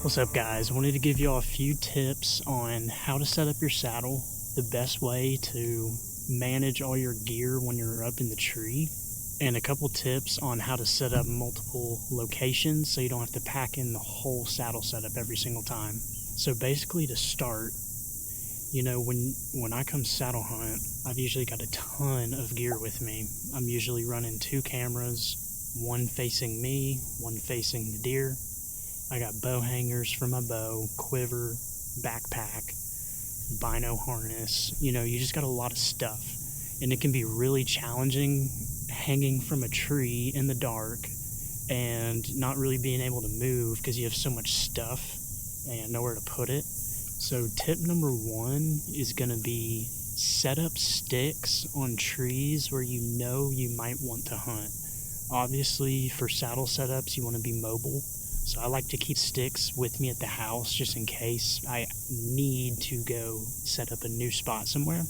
What's up, guys? Wanted to give y'all a few tips on how to set up your saddle, the best way to manage all your gear when you're up in the tree, and a couple tips on how to set up multiple locations so you don't have to pack in the whole saddle setup every single time. So basically, to start, you know, when I come saddle hunt, I've usually got a ton of gear with me. I'm usually running 2 cameras, one facing me, one facing the deer. I got bow hangers for my bow, quiver, backpack, bino harness. You know, you just got a lot of stuff. And it can be really challenging hanging from a tree in the dark and not really being able to move because you have so much stuff and nowhere to put it. So tip number 1 is going to be set up sticks on trees where you know you might want to hunt. Obviously, for saddle setups, you want to be mobile. So I like to keep sticks with me at the house just in case I need to go set up a new spot somewhere.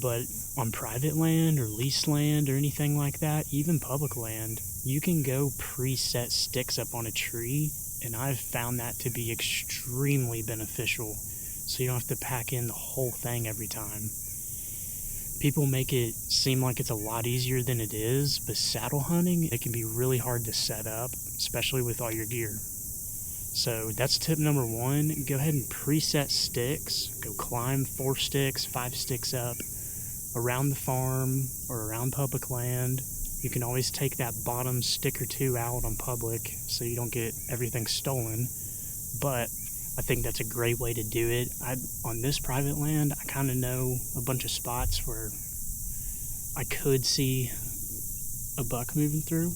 But on private land or leased land or anything like that, even public land, you can go preset sticks up on a tree, and I've found that to be extremely beneficial, so you don't have to pack in the whole thing every time. People make it seem like it's a lot easier than it is, but saddle hunting, it can be really hard to set up, especially with all your gear. So that's tip number 1. Go ahead and preset sticks. Go climb 4 sticks, 5 sticks up around the farm or around public land. You can always take that bottom stick or 2 out on public so you don't get everything stolen. But I think that's a great way to do it. On this private land, I kind of know a bunch of spots where I could see a buck moving through.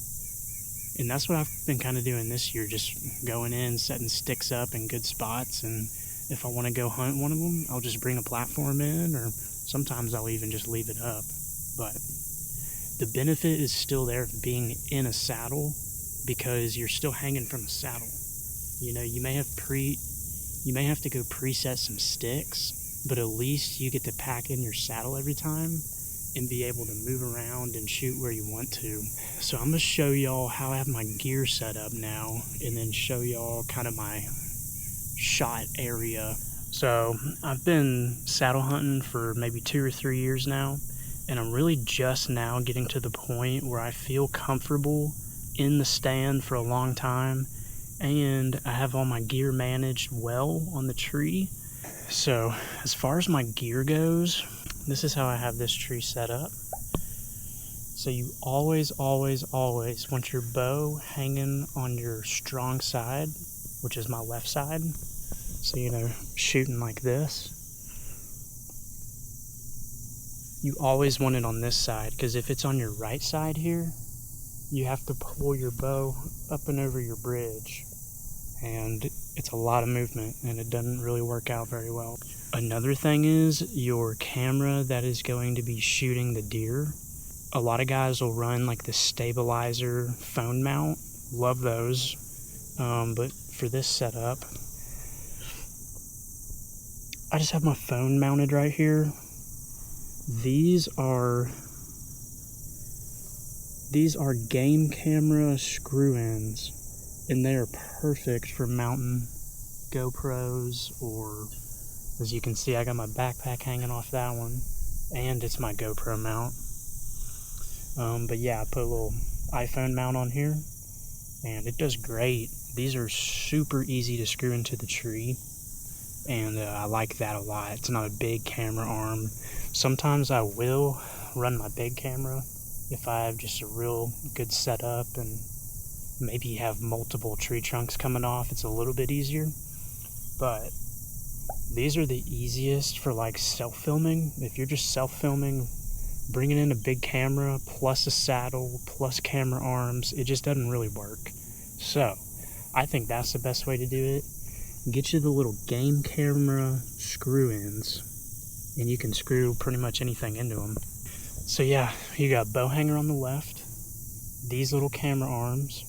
And that's what I've been kind of doing this year, just going in, setting sticks up in good spots. And if I want to go hunt one of them, I'll just bring a platform in, or sometimes I'll even just leave it up. But the benefit is still there of being in a saddle because you're still hanging from a saddle. You know, you may have to go preset some sticks, but at least you get to pack in your saddle every time and be able to move around and shoot where you want to. So I'm going to show y'all how I have my gear set up now, and then show y'all kind of my shot area. So I've been saddle hunting for maybe 2 or 3 years now, and I'm really just now getting to the point where I feel comfortable in the stand for a long time, and I have all my gear managed well on the tree. So as far as my gear goes, this is how I have this tree set up. So you always want your bow hanging on your strong side, which is my left side. So, you know, shooting like this. You always want it on this side, because if it's on your right side here, you have to pull your bow up and over your bridge. And it's a lot of movement, and it doesn't really work out very well. Another thing is your camera that is going to be shooting the deer. A lot of guys will run like the stabilizer phone mount. Love those. But for this setup, I just have my phone mounted right here. These are game camera screw-ins, and they are perfect for mounting GoPros, or as you can see, I got my backpack hanging off that one, and it's my GoPro mount. But yeah, I put a little iPhone mount on here, and it does great. These are super easy to screw into the tree, and I like that a lot. It's not a big camera arm. Sometimes I will run my big camera if I have just a real good setup and maybe have multiple tree trunks coming off. It's a little bit easier, but these are the easiest for like self-filming. If you're just self-filming, bringing in a big camera plus a saddle plus camera arms, it just doesn't really work. So I think that's the best way to do it. Get you the little game camera screw-ins, and you can screw pretty much anything into them. So yeah, you got bow hanger on the left, these little camera arms,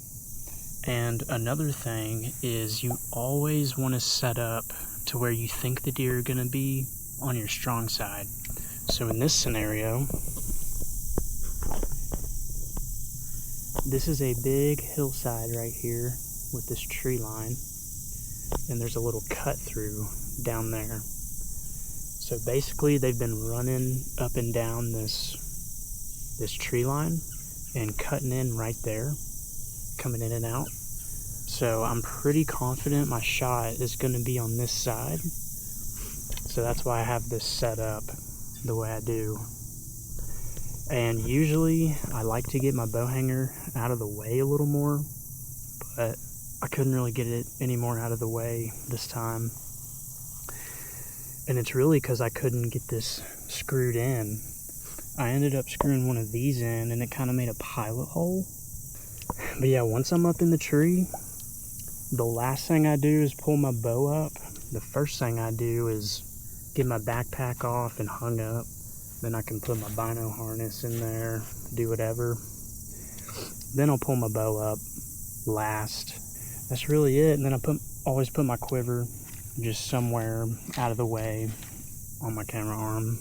and another thing is you always want to set up to where you think the deer are going to be on your strong side. So in this scenario, this is a big hillside right here with this tree line. and there's a little cut through down there. So basically they've been running up and down this tree line and cutting in right there, coming in and out. So I'm pretty confident my shot is going to be on this side. So that's why I have this set up the way I do. And usually I like to get my bow hanger out of the way a little more, but I couldn't really get it any more out of the way this time. And it's really because I couldn't get this screwed in. I ended up screwing one of these in and it kind of made a pilot hole. But yeah, once I'm up in the tree, the last thing I do is pull my bow up. The first thing I do is get my backpack off and hung up. Then I can put my bino harness in there, do whatever. Then I'll pull my bow up last. That's really it. And then I always put my quiver just somewhere out of the way on my camera arm,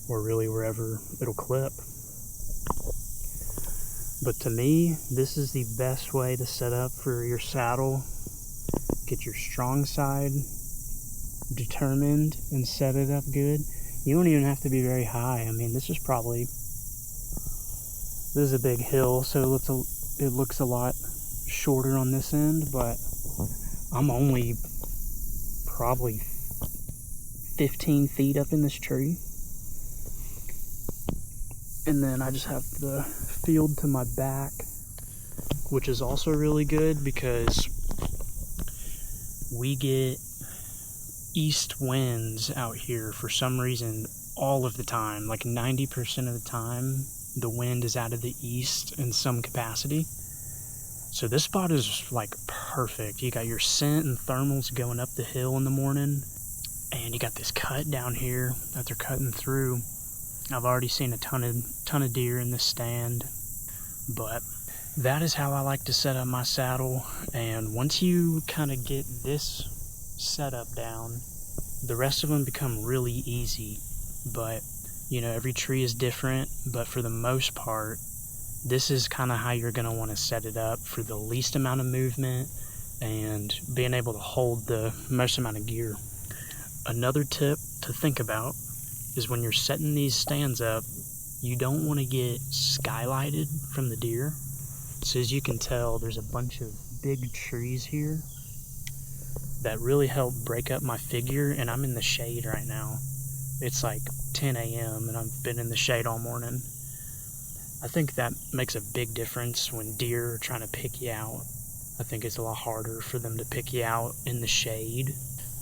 or really wherever it'll clip. But to me, this is the best way to set up for your saddle. Get your strong side determined and set it up good. You don't even have to be very high. I mean, this is a big hill, so it looks a lot shorter on this end, but I'm only probably 15 feet up in this tree. And then I just have the field to my back, which is also really good because we get east winds out here for some reason all of the time. Like 90% of the time, the wind is out of the east in some capacity. So this spot is like perfect. You got your scent and thermals going up the hill in the morning, and you got this cut down here that they're cutting through. I've already seen a ton of deer in this stand, but that is how I like to set up my saddle. And once you kind of get this setup down, the rest of them become really easy. But you know, every tree is different, but for the most part, this is kind of how you're going to want to set it up for the least amount of movement and being able to hold the most amount of gear. Another tip to think about is when you're setting these stands up, you don't want to get skylighted from the deer. So as you can tell, there's a bunch of big trees here that really help break up my figure, and I'm in the shade right now. It's like 10 a.m. and I've been in the shade all morning. I think that makes a big difference when deer are trying to pick you out. I think it's a lot harder for them to pick you out in the shade.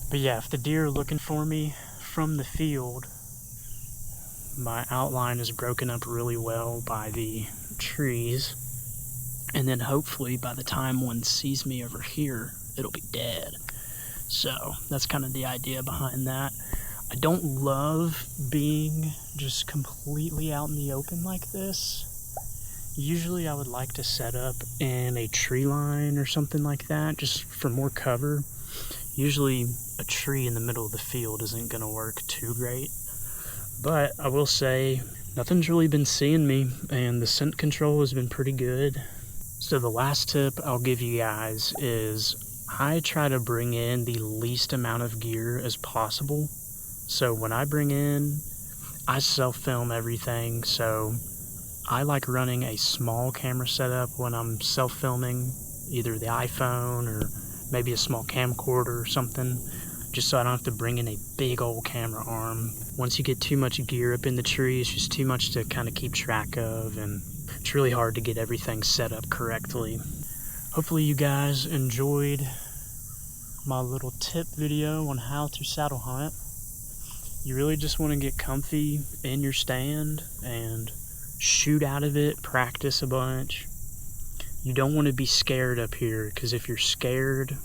But yeah, if the deer are looking for me from the field, my outline is broken up really well by the trees. And then hopefully by the time one sees me over here, it'll be dead. So that's kind of the idea behind that. I don't love being just completely out in the open like this. Usually I would like to set up in a tree line or something like that, just for more cover. Usually a tree in the middle of the field isn't going to work too great. But I will say, nothing's really been seeing me, and the scent control has been pretty good. So the last tip I'll give you guys is I try to bring in the least amount of gear as possible. So when I bring in, I self-film everything, so I like running a small camera setup when I'm self-filming, either the iPhone or maybe a small camcorder or something, just so I don't have to bring in a big old camera arm. Once you get too much gear up in the tree, it's just too much to kind of keep track of, and it's really hard to get everything set up correctly. Hopefully you guys enjoyed my little tip video on how to saddle hunt. You really just want to get comfy in your stand and shoot out of it, practice a bunch. You don't want to be scared up here, because if you're scared,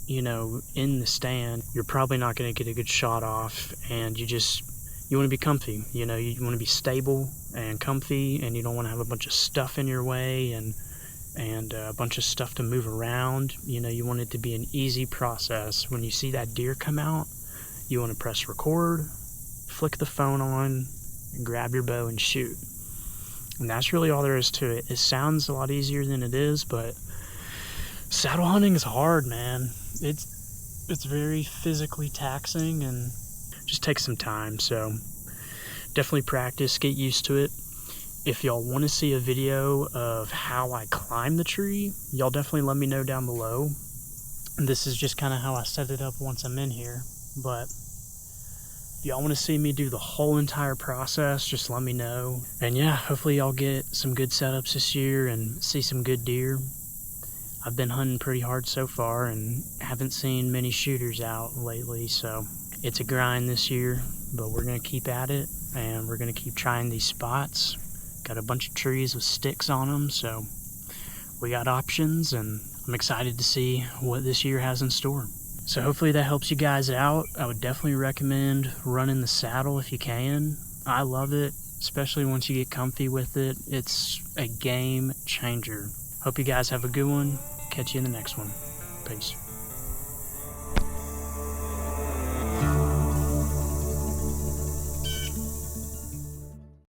you know, in the stand, you're probably not going to get a good shot off, and you want to be comfy. You know, you want to be stable and comfy, and you don't want to have a bunch of stuff in your way and a bunch of stuff to move around. You know, you want it to be an easy process. When you see that deer come out, you want to press record, flick the phone on, and grab your bow and shoot. And that's really all there is to it. It sounds a lot easier than it is, but saddle hunting is hard, man. It's very physically taxing and just takes some time, so definitely practice, get used to it. If y'all want to see a video of how I climb the tree, y'all definitely let me know down below. This is just kind of how I set it up once I'm in here, but if y'all want to see me do the whole entire process, just let me know. And yeah, hopefully y'all get some good setups this year and see some good deer. I've been hunting pretty hard so far and haven't seen many shooters out lately, so it's a grind this year, but we're going to keep at it and we're going to keep trying these spots. Got a bunch of trees with sticks on them, so we got options, and I'm excited to see what this year has in store. So hopefully that helps you guys out. I would definitely recommend running the saddle if you can. I love it, especially once you get comfy with it. It's a game changer. Hope you guys have a good one. Catch you in the next one. Peace.